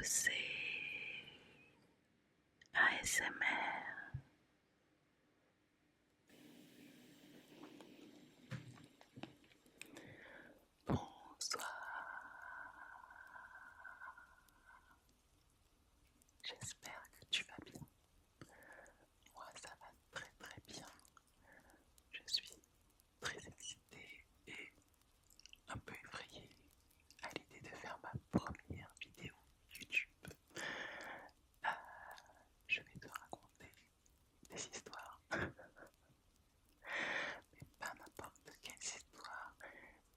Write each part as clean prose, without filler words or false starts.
José ASMR. Bonsoir, j'espère que tu vas bien. Moi ça va très très bien. Je suis très excitée et un peu effrayée à l'idée de faire ma première vidéo YouTube. Euh, je vais te raconter des histoires, mais pas n'importe quelles histoires,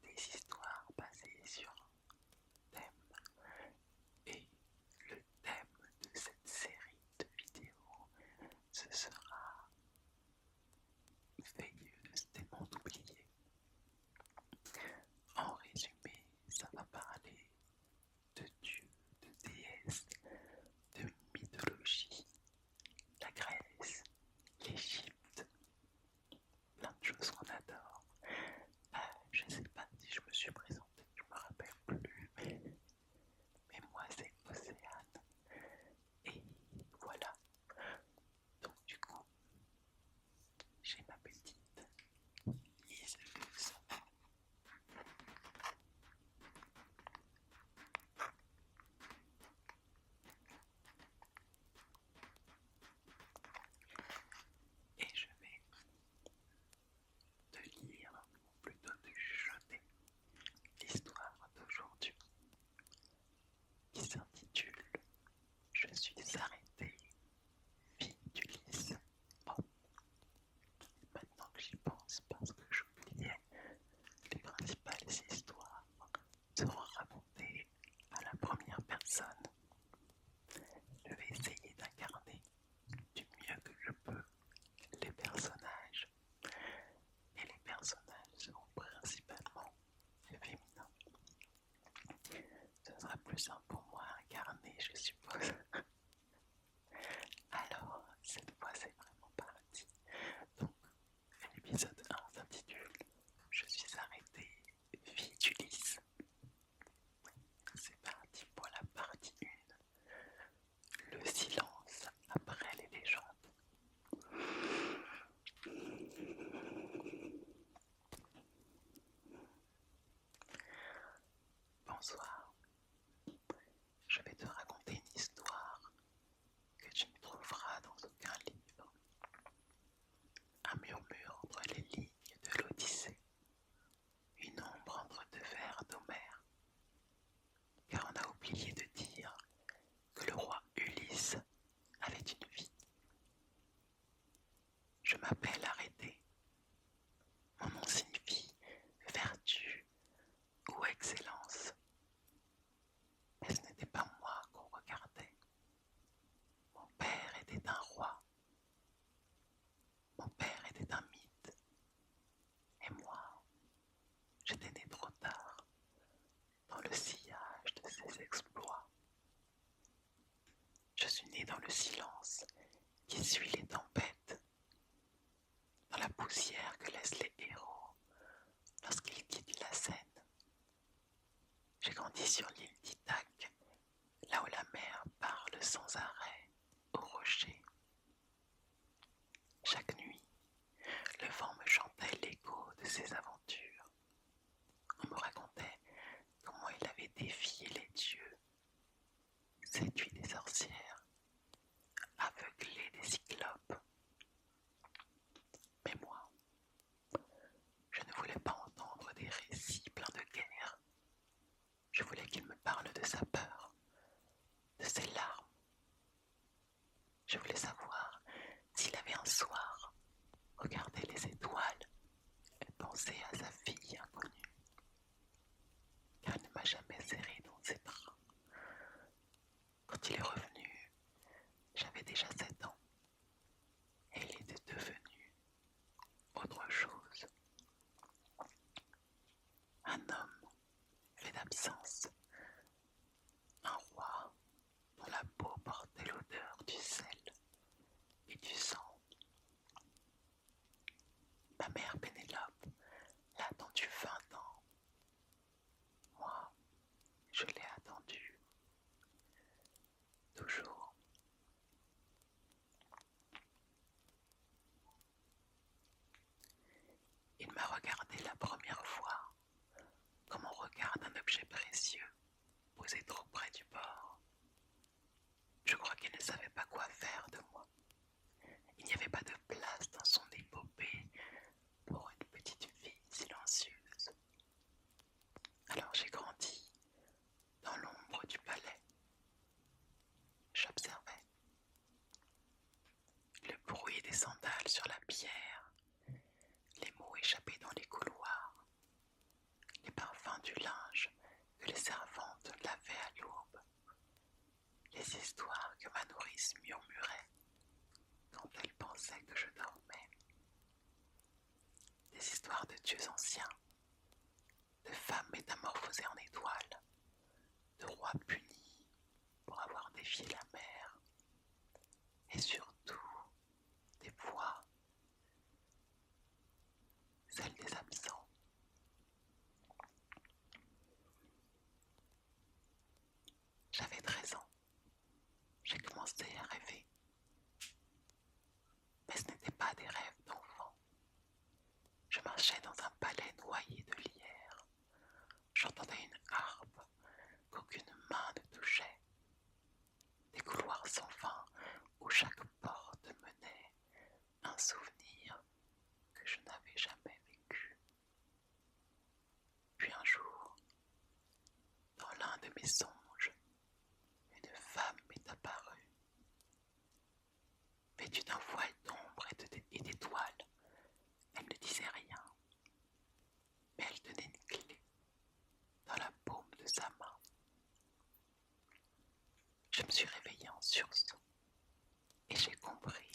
des histoires basées sur un thème. Et le thème de cette série de vidéos, ce sera Veilleuse des mondes oubliés. En résumé, ça va parler de dieux, de déesses, de mythologie, la Grèce, l'Égypte, plein de choses qu'on adore. Je sais pas si je me suis présentée, je me rappelle plus, mais moi c'est Océane. Et voilà, donc du coup, j'ai ma petite liseuse. Et je vais te lire, ou plutôt te chuchoter, l'histoire d'aujourd'hui qui s'intitule Je suis arrêtée, fille d'Ulysse. Bon, maintenant que j'y pense, parce que j'oubliais, les principales histoires seront racontées à la première personne. Je vais essayer d'incarner du mieux que je peux les personnages. Et les personnages seront principalement féminins. Ce sera plus simple pour moi à incarner, je suppose. Alors, cette fois, c'est vraiment parti. Donc, l'épisode 1 s'intitule Je suis arrêtée, fille d'Ulysse. C'est parti pour la partie 1. Le silence après les légendes. Bonsoir. Je vais te raconter une histoire que tu ne trouveras dans aucun livre. Un murmure entre les lignes de l'Odyssée. Une ombre entre deux vers d'Homère. Car on a oublié de dire que le roi Ulysse avait une vie. Je m'appelle Arrêté. Mon nom signifie vertu ou excellence. Mais ce n'était pas moi qu'on regardait. Mon père était un roi. Mon père était un mythe. Et moi, j'étais né trop tard, dans le sillage de ses exploits. Je suis né dans le silence qui suit les tempêtes, dans la poussière que laissent les héros lorsqu'ils quittent la Seine. J'ai grandi sur l'île d'Ithaque, là où la mer parle sans arrêt aux rochers. Chaque nuit, le vent me chantait l'écho de ses aventures. On me racontait comment il avait défié les dieux, séduit des sorcières, aveuglé des cyclopes. Mais moi, je ne voulais pas entendre des récits pleins de guerre. Je voulais qu'il me parle de sa peur, de ses larmes. Je voulais savoir s'il avait un soir regardé les étoiles et pensé à sa fille inconnue. Car il ne m'a jamais serré dans ses bras. Quand il est revenu, j'avais déjà 7 ans et il était devenu autre chose. Un homme fait d'absence, un roi dont la peau portait l'odeur du sel et du sang. Ma mère Pénélope l'a attendu 20 ans. Moi, je l'ai attendu posé trop près du bord. Je crois qu'il ne savait pas quoi faire de moi. Il n'y avait pas de place dans son épopée pour une petite fille silencieuse. Alors j'ai grandi dans l'ombre du palais. J'observais le bruit des sandales sur la pierre, les mots échappés dans les couloirs, les parfums du linge que les servantes lavaient à l'aube, les histoires que ma nourrice murmurait quand elle pensait que je dormais, des histoires de dieux anciens, de femmes métamorphosées en étoiles, de rois punis pour avoir défié la mer, et surtout des voix, celles des absents. J'avais 13 ans. J'ai commencé à rêver. Mais ce n'étaient pas des rêves d'enfant. Je marchais dans un palais noyé de lierre. J'entendais une harpe qu'aucune main ne touchait. Des couloirs sans fin où chaque porte menait un souvenir que je n'avais jamais vécu. Puis un jour, dans l'un de mes songes, une femme m'est apparue. Vêtue d'un voile d'ombre et d'étoiles, elle ne disait rien, mais elle tenait une clé dans la paume de sa main. Je me suis réveillée en sursaut et j'ai compris.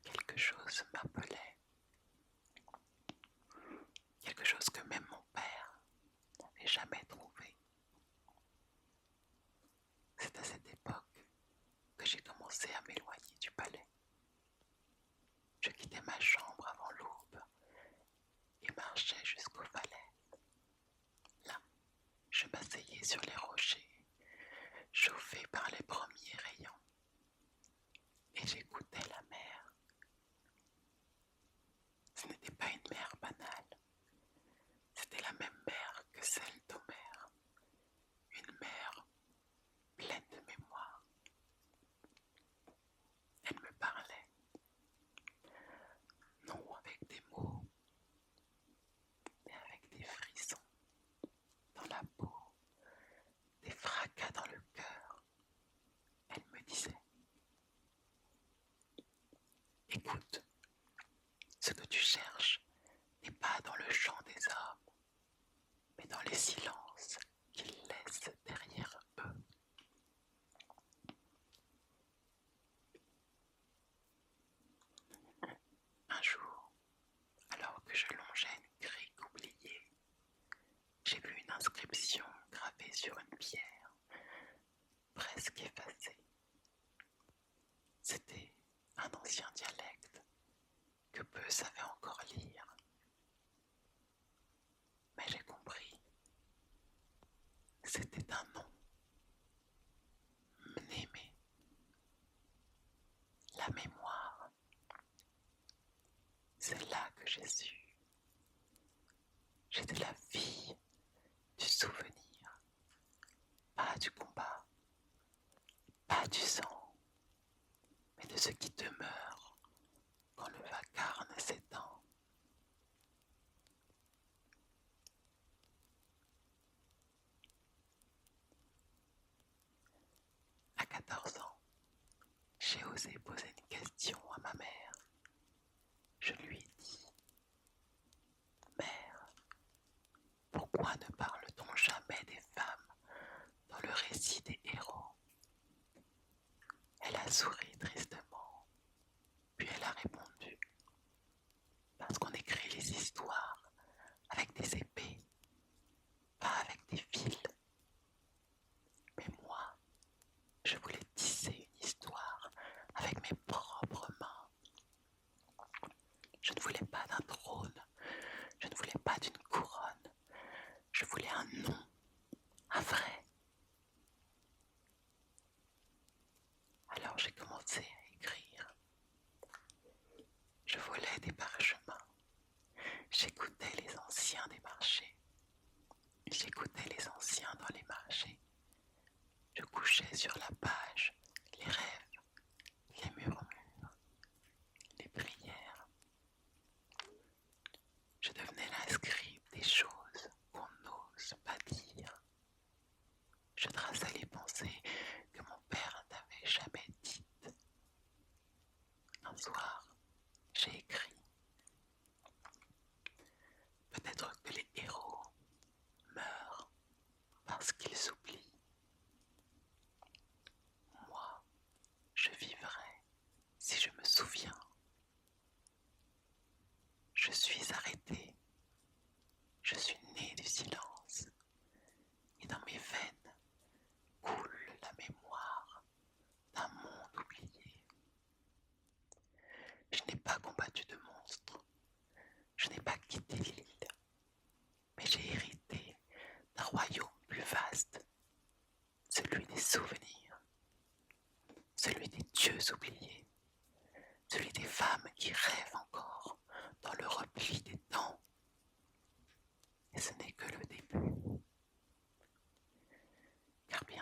Quelque chose m'appelait, quelque chose que même mon père n'avait jamais trouvé. C'est à cette époque que j'ai commencé à m'éloigner du palais. Je quittais ma chambre avant l'aube et marchais jusqu'aux falaises. Là, je m'asseyais sur les rochers, chauffé par les premiers rayons, et j'écoutais la mer. Ce n'était pas une mer banale, c'était la même mer que celle d'Homère, une mer pleine de mémoire. Elle me parlait, non avec des mots, mais avec des frissons dans la peau, des fracas dans le cœur. Elle me disait, écoute, ce que tu cherches n'est pas dans le chant des hommes, mais dans les silences qu'ils laissent derrière eux. Un jour, alors que je longeais une crique oubliée, j'ai vu une inscription gravée sur une pierre, presque effacée. C'était un ancien dialecte que peu savaient encore lire. Mais j'ai compris. C'était un nom. Mnémé. La mémoire. C'est là que j'ai su. J'étais la fille du souvenir, pas du combat, pas du sang, mais de ce qui demeure quand le vacarme s'étend. À 14 ans, j'ai osé poser une question à ma mère. Je lui ai dit, Mère, pourquoi ne parle-t-on jamais des femmes dans le récit des héros? Elle a souri tristement, puis elle a répondu, parce qu'on écrit les histoires avec des épées, pas avec des fils. Mais moi, je voulais tisser une histoire avec mes propres mains. Je ne voulais pas d'un trône, je ne voulais pas d'une couronne, je voulais un nom, un vrai. Alors j'ai commencé à écrire. Je volais des parchemins, j'écoutais les anciens des marchés, j'écoutais les anciens dans les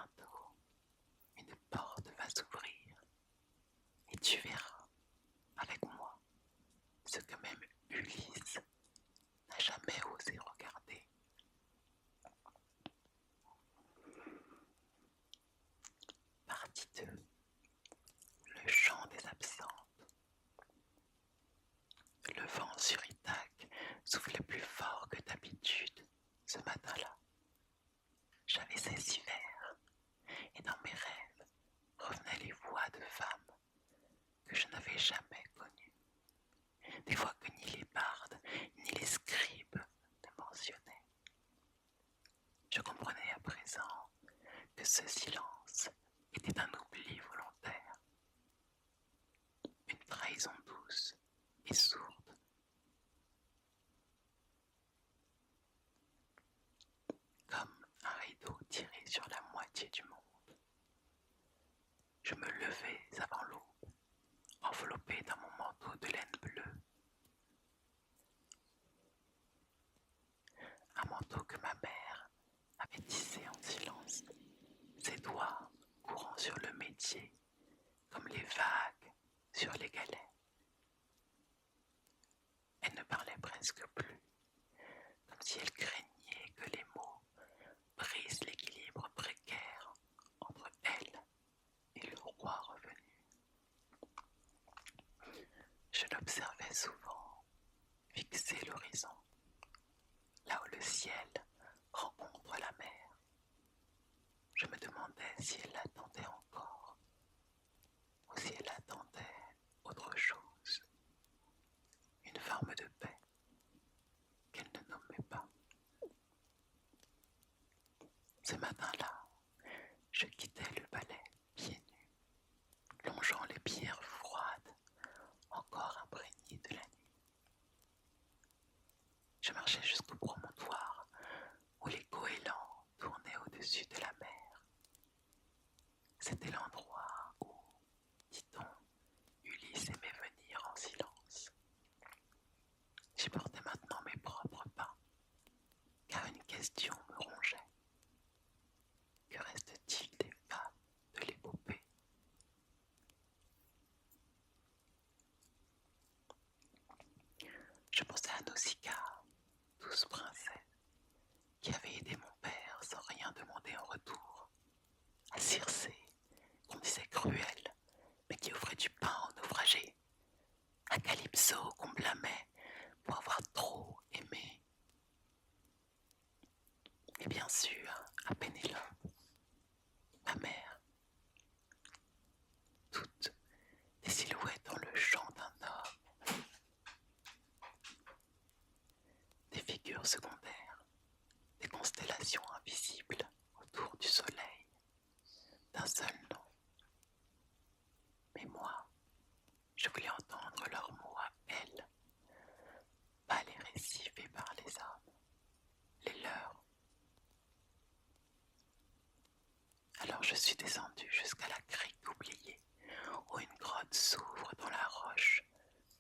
bientôt, une porte va s'ouvrir et tu verras avec moi ce que même Ulysse n'a jamais osé regarder. Partie 2. Le chant des absentes. Le vent sur Ithaque soufflait plus fort que d'habitude ce matin-là. J'avais 16 hivers et dans mes rêves revenaient les voix de femmes que je n'avais jamais connues. Des voix que ni les bardes ni les scribes ne mentionnaient. Je comprenais à présent que ce silence était un oubli volontaire, une trahison douce et sourde. Comme un rideau tiré sur la moitié du monde. Je me levais avant l'aube, enveloppé dans mon manteau de laine bleue. Un manteau que ma mère avait tissé en silence, ses doigts courant sur le métier comme les vagues sur les galets. Elle ne parlait presque plus, comme si elle craignait que les mots brisent l'équilibre précaire entre elle et le roi revenu. Je l'observais souvent, fixer l'horizon, là où le ciel rencontre la mer. Je me demandais si elle l'attendait encore, ou si elle attendait autre chose, une forme de paix qu'elle ne nommait pas. Ce matin-là, je quittais le palais pieds nus, longeant les pierres froides, encore imprégnées de la nuit. Je marchais jusqu'au promontoire où les goélands tournaient au-dessus de la mer. C'était l'endroit où, dit-on, Ulysse aimait venir en silence. J'y portais maintenant mes propres pas, car une question me rongeait. Que reste-t-il des femmes de l'épopée? Je pensais à Nausicaa, douce princesse, qui avait aidé mon père sans rien demander en retour, à Circé, qu'on disait cruelle, mais qui offrait du pain aux naufragés, à Calypso qu'on blâmait pour avoir trop aimé, et bien sûr à Pénélope, ma mère, toutes des silhouettes dans le chant d'un homme, des figures secondaires, des constellations invisibles autour du soleil, d'un seul nom. Mais moi, je voulais entendre leurs mots à elles, pas les récits faits par les hommes, les leurs. Alors je suis descendu jusqu'à la crique oubliée, où une grotte s'ouvre dans la roche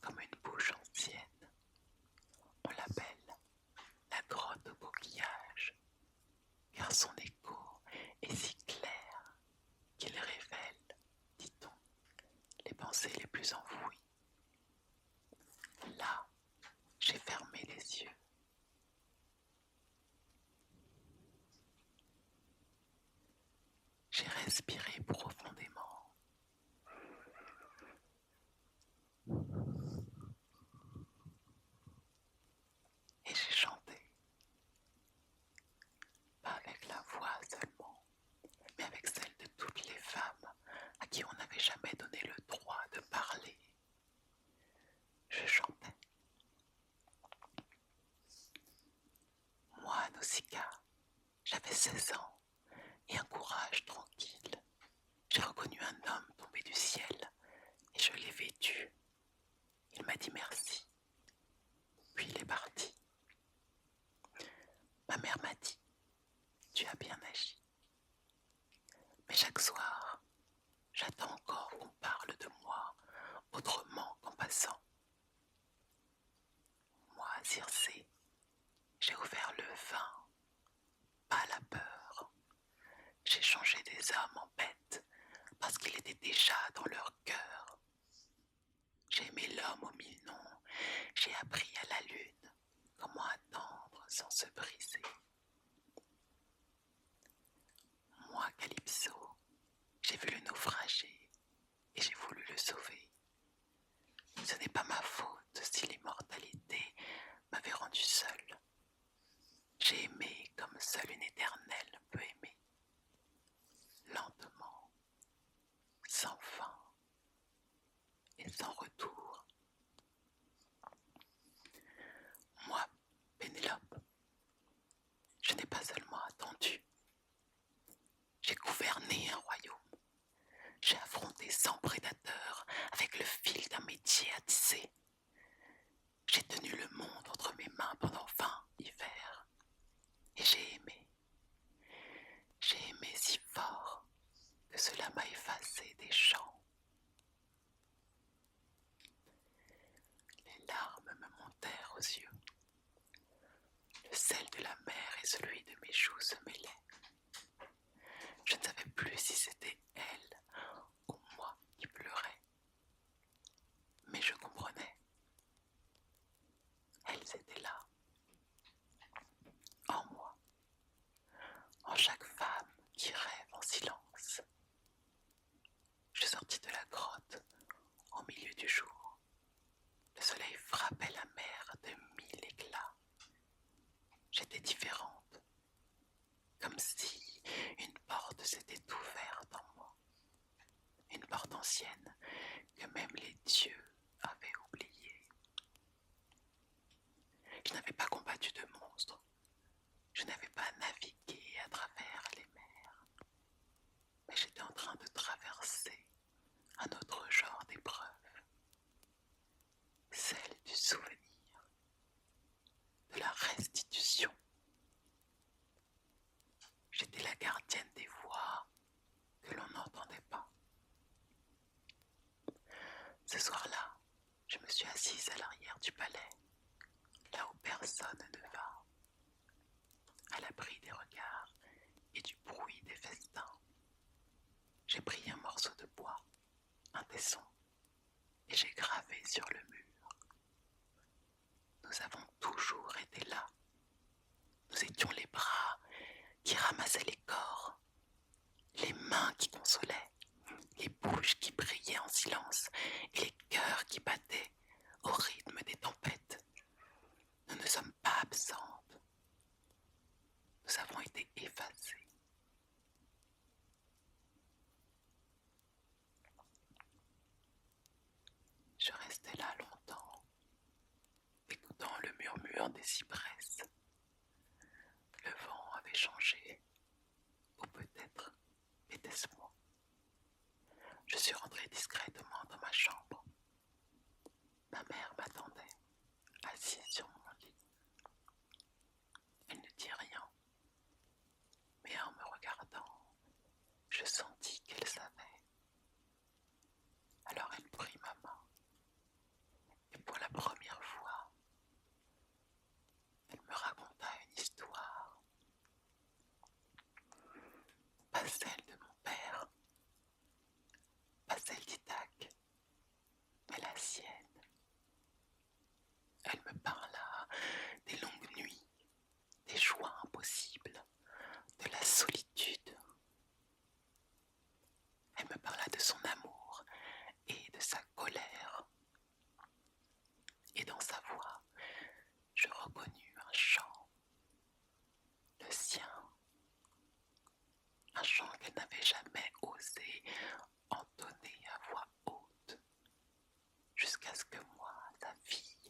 comme une bouche ancienne. On l'appelle la grotte au coquillage, car son écho est si clair qu'il révèle, dit-on, les pensées les plus enfouies. Là, j'ai fermé les yeux. J'ai respiré profondément. Et j'ai chanté. Pas avec la voix seulement, mais avec celle de toutes les femmes à qui on n'avait jamais donné le droit de parler. Je chantais. Moi, Nausicaa, j'avais 16 ans et un courage tranquille. J'ai reconnu un homme tombé du ciel et je l'ai vêtu. Il m'a dit merci, puis il est parti. Ma mère m'a dit, tu as bien agi. Mais chaque soir, j'attends encore qu'on parle de moi autrement qu'en passant. Moi, Circé, j'ai ouvert le vin, pas la peur. J'ai changé des les hommes en bêtes, parce qu'il était déjà dans leur cœur. J'ai aimé l'homme aux mille noms, j'ai appris à la lune comment attendre sans se briser. Moi, Calypso, j'ai vu le naufrager et j'ai voulu le sauver. Ce n'est pas ma faute si l'immortalité m'avait rendu seul. J'ai aimé comme seule une éternelle peut aimer, lentement, sans fin et sans retour. Moi, Pénélope, je n'ai pas seulement attendu, j'ai gouverné un royaume. J'ai affronté 100 prédateurs avec le fil d'un métier à tisser. J'ai tenu le monde entre mes mains pendant 20 hivers. Et j'ai aimé si fort que cela m'a effacé des chants. Les larmes me montèrent aux yeux. Le sel de la mer et celui de mes joues se mêlaient. Je ne savais plus si c'était elle ou moi qui pleurais. Mais je comprenais. Elles étaient là, en moi, en chaque femme qui rêve en silence. Je sortis de la grotte au milieu du jour. Le soleil frappait la mer de 1000 éclats. J'étais différente, comme si une porte s'était ouverte en moi. Une porte ancienne que même les dieux avaient oubliée. Je n'avais pas combattu de monstres. Je n'avais pas navigué à travers les mers. Mais j'étais en train de traverser un autre genre d'épreuve. Celle du souvenir, de la restitution. J'étais la gardienne des voix que l'on n'entendait pas. Ce soir-là, je me suis assise à l'arrière du palais, là où personne ne va, à l'abri des regards et du bruit des festins. J'ai pris un morceau de bois, un tesson, et j'ai gravé sur le mur. Nous avons toujours été là. Nous étions les bras qui ramassaient les corps, les mains qui consolaient, les bouches qui brillaient en silence et les cœurs qui battaient au rythme des tempêtes. Nous ne sommes pas absentes. Nous avons été effacées. Je restais là longtemps, écoutant le murmure des cypresses. Le vent avait changé, ou peut-être était-ce moi. Je suis rentrée discrètement dans ma chambre. Ma mère m'attendait, assise sur mon lit. Elle ne dit rien, mais en me regardant, je sentis qu'elle savait. Alors elle prit ma main, et pour la première fois, elle me raconta une histoire. Pas celle de mon père, pas celle d'Ithaque, mais la sienne. Elle me parla des longues nuits, des joies impossibles, de la solitude. Elle me parla de son amour et de sa colère. Et dans sa voix, je reconnus un chant, le sien, un chant qu'elle n'avait jamais osé entonner à voix haute, jusqu'à ce que moi, sa fille,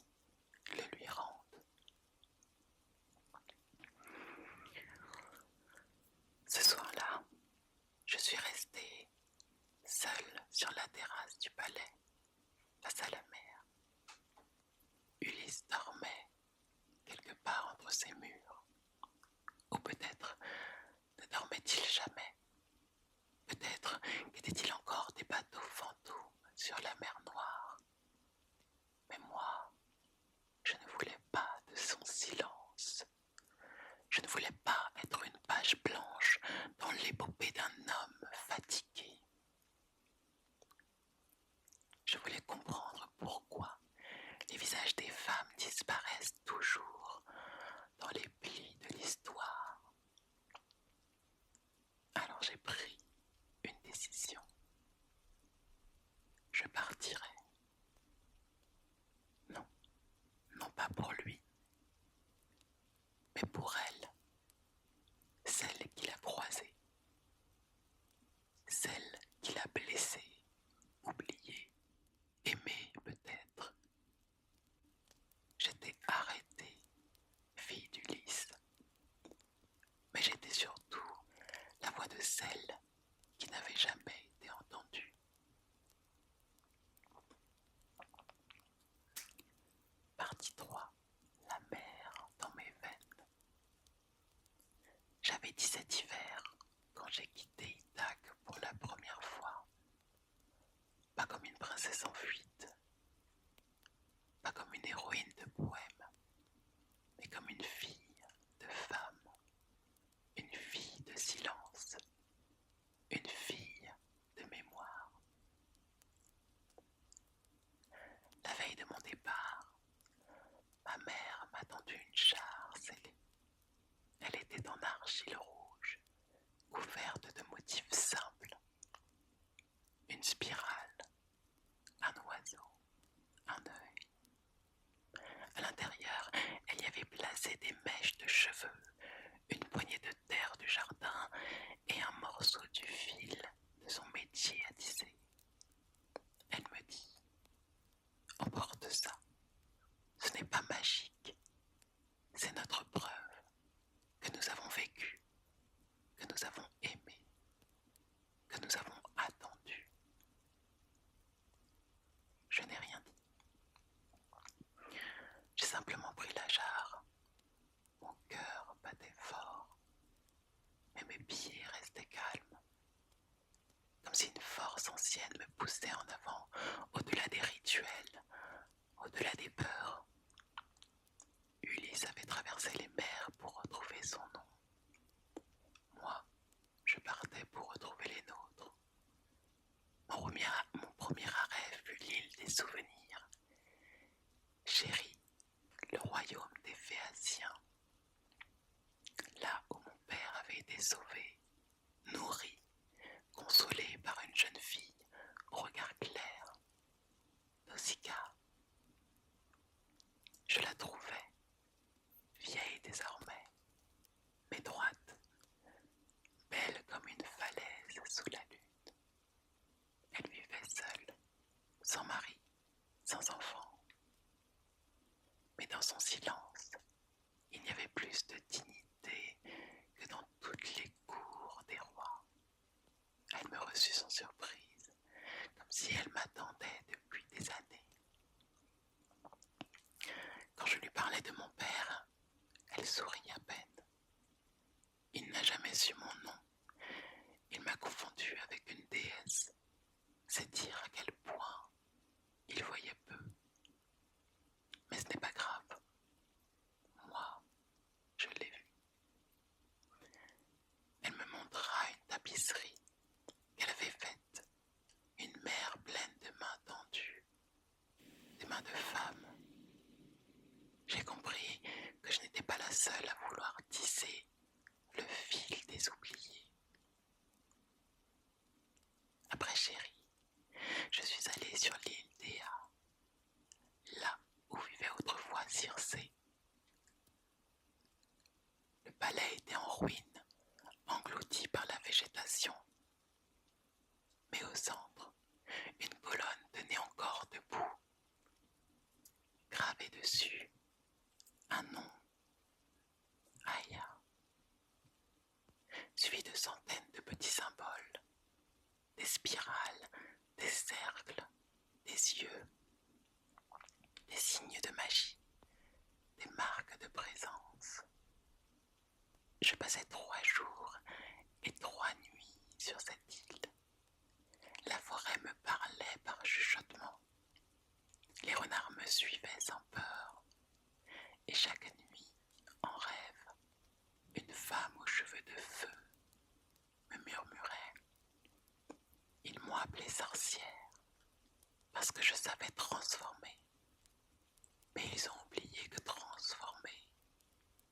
le lui rende. Ce soir-là, je suis restée seule sur la terrasse du palais, face à la mer. Ulysse dormait quelque part entre ses murs. Ou peut-être ne dormait-il jamais. Peut-être qu'était-il encore des bateaux fantômes sur la mer Noire. Mais moi, je ne voulais pas de son silence. Je ne voulais pas être une page blanche dans l'épopée d'un homme Alors j'ai pris une décision. Je partirai. Non, non pas pour lui, mais pour elle, celle qu'il a croisée, celle qu'il a blessée, oubliée, aimée peut-être. J'étais arrêtée, fille d'Ulysse, mais j'étais surtout la voix de celle qui n'avait jamais été entendue. Partie 3. La mer dans mes veines. J'avais 17 hivers quand j'ai quitté Ithaque pour la première fois. Pas comme une princesse en fuite, pas comme une héroïne de poème, mais comme une fille de femme, une fille de silence, une fille de mémoire. La veille de mon départ, ma mère m'a tendu une jarre scellée. Elle était en argile rouge, couverte de motifs simples. Une spirale, un oiseau, un œil. À l'intérieur, elle y avait placé des mèches de cheveux, une poignée de terre du jardin et un morceau du fil de son métier à tisser. Elle me dit « Emporte ça, ce n'est pas magique, c'est notre preuve que nous avons vécu, que nous avons aimé, que nous avons attendu. » Je n'ai rien dit. J'ai simplement pris la jarre. Mon cœur battait fort, mais mes pieds restaient calmes, comme si une force ancienne me poussait en avant, au-delà des rituels, au-delà des peurs. Ulysse avait traversé les mers pour retrouver son nom. Moi, je partais pour retrouver les nôtres. Mon premier arrêt fut l'île des souvenirs. Chérie, le royaume des Phéaciens. Là où mon père avait été sauvé, nourri, consolé par une jeune fille au regard clair, Nausicaa. Je la trouvais, vieille désormais, mais droite, belle comme une falaise sous la lune. Elle vivait seule, sans mari, sans enfant. Mais dans son silence, il n'y avait plus de dignité que dans toutes les cours des rois. Elle me reçut sans surprise, comme si elle m'attendait depuis des années. Quand je lui parlais de mon père, elle sourit à peine. Il n'a jamais su mon nom. Il m'a confondu avec une déesse. C'est dire à quel point il voyait peu. Mais ce n'est pas grave. Moi, je l'ai vu. Elle me montra une tapisserie qu'elle avait faite. Une mer pleine de mains tendues. Des mains de femme. J'ai compris que je n'étais pas la seule à vouloir tisser le fil des oubliés. Après chérie, je suis allée sur l'île d'Éa, là où vivait autrefois Circé. Le palais était en ruine, englouti par la végétation. Mais au centre, une colonne tenait encore debout. Gravé dessus, un nom, Aya, suivi de centaines de petits symboles, des spirales, des cercles, des yeux, des signes de magie, des marques de présence. Je passais 3 jours et 3 nuits sur cette île. La forêt me parlait par chuchotement. Les renards me suivaient sans peur. Et chaque nuit, en rêve, une femme aux cheveux de feu me murmurait. Ils m'ont appelée sorcière parce que je savais transformer. Mais ils ont oublié que transformer,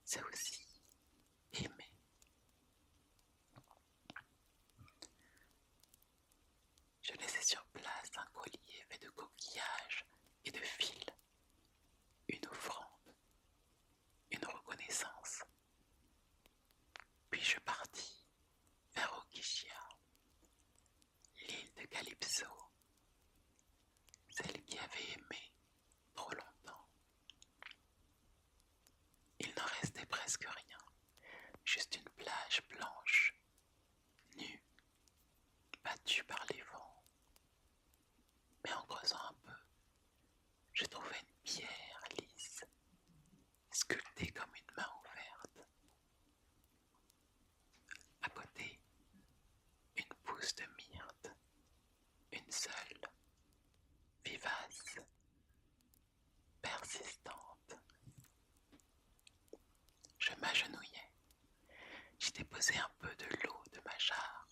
c'est aussi aimer. collier fait de coquillages et de fils, une offrande, une reconnaissance. Puis je partis vers Ogygia, l'île de Calypso, celle qui avait aimé trop longtemps. Il n'en restait presque rien, juste une plage blanche, nue, battue par les vents. Mais en creusant un peu, je trouvais une pierre lisse, sculptée comme une main ouverte. À côté, une pousse de myrte, une seule, vivace, persistante. Je m'agenouillais, j'y déposais un peu de l'eau de ma jarre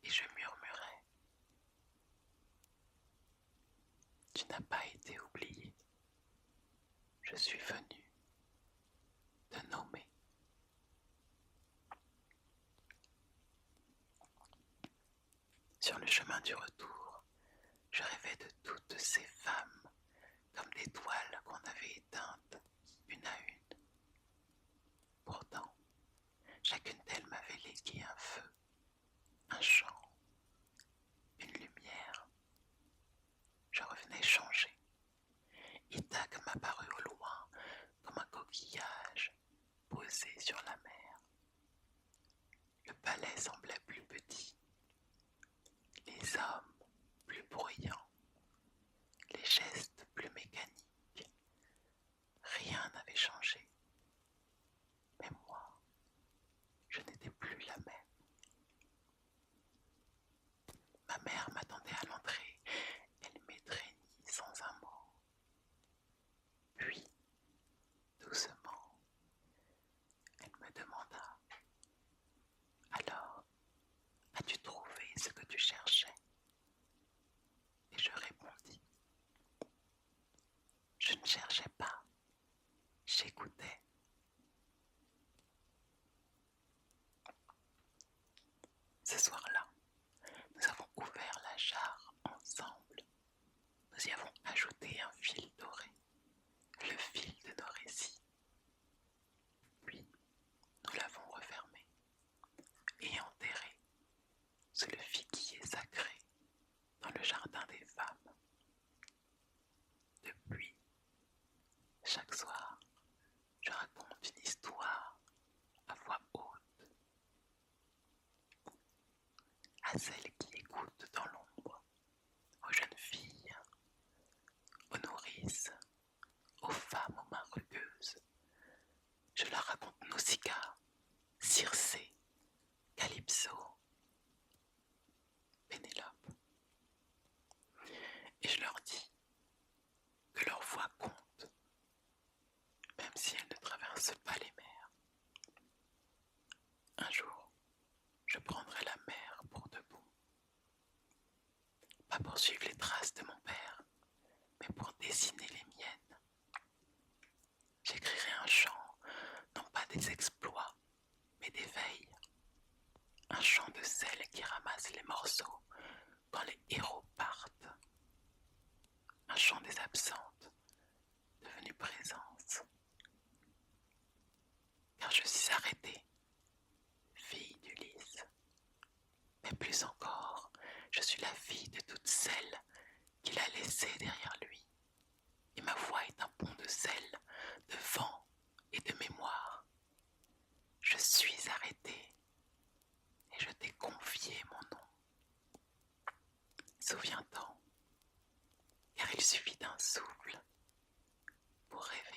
et je murmurais. Tu n'as pas été oublié. Je suis venu te nommer. Sur le chemin du retour, je rêvais de toutes ces femmes comme des toiles qu'on avait éteintes une à une. Pourtant, chacune d'elles m'avait légué un feu, un chant, une lumière. Je revenais changé. Ithaque m'apparut au loin comme un coquillage posé sur la mer. Le palais semblait plus petit, les hommes plus bruyants, les gestes plus mécaniques. Rien n'avait changé. Mais moi, je n'étais plus la même. Ma mère m'attendait à l'entrée. Elle m'étreignit sans un mot. Puis, doucement, elle me demanda: alors, as-tu trouvé ce que tu cherchais? Et je répondis: je ne cherchais pas, j'écoutais. Ce soir-là, nous avons ouvert la jarre ensemble. Nous y avons ajouté un fil doré, le fil de nos récits. Puis, nous l'avons refermé et enterré sous le figuier sacré dans le jardin des femmes. Depuis, chaque soir, je raconte une histoire à voix haute à celles qui écoutent dans l'ombre, aux jeunes filles, aux nourrices, aux femmes aux mains rugueuses. Je leur raconte Nausicaa, Circé, Calypso, Pénélope. Et je leur dis que leur voix compte, même si elles ne traversent pas les mers. Un jour, je prendrai la mer pour debout. Pas pour suivre les traces de mon père, mais pour dessiner les miennes. J'écrirai un chant, non pas des exploits, mais des veilles. Un chant de celles qui ramassent les morceaux quand les héros partent. Un chant des absentes, devenues présence. Car je suis arrêtée, fille d'Ulysse. Mais plus encore, je suis la fille de toutes celles qu'il a laissées derrière lui. Et ma voix est un pont de sel, de vent et de mémoire. Je suis arrêtée et je t'ai confié mon nom. Souviens-t'en, car il suffit d'un souffle pour rêver.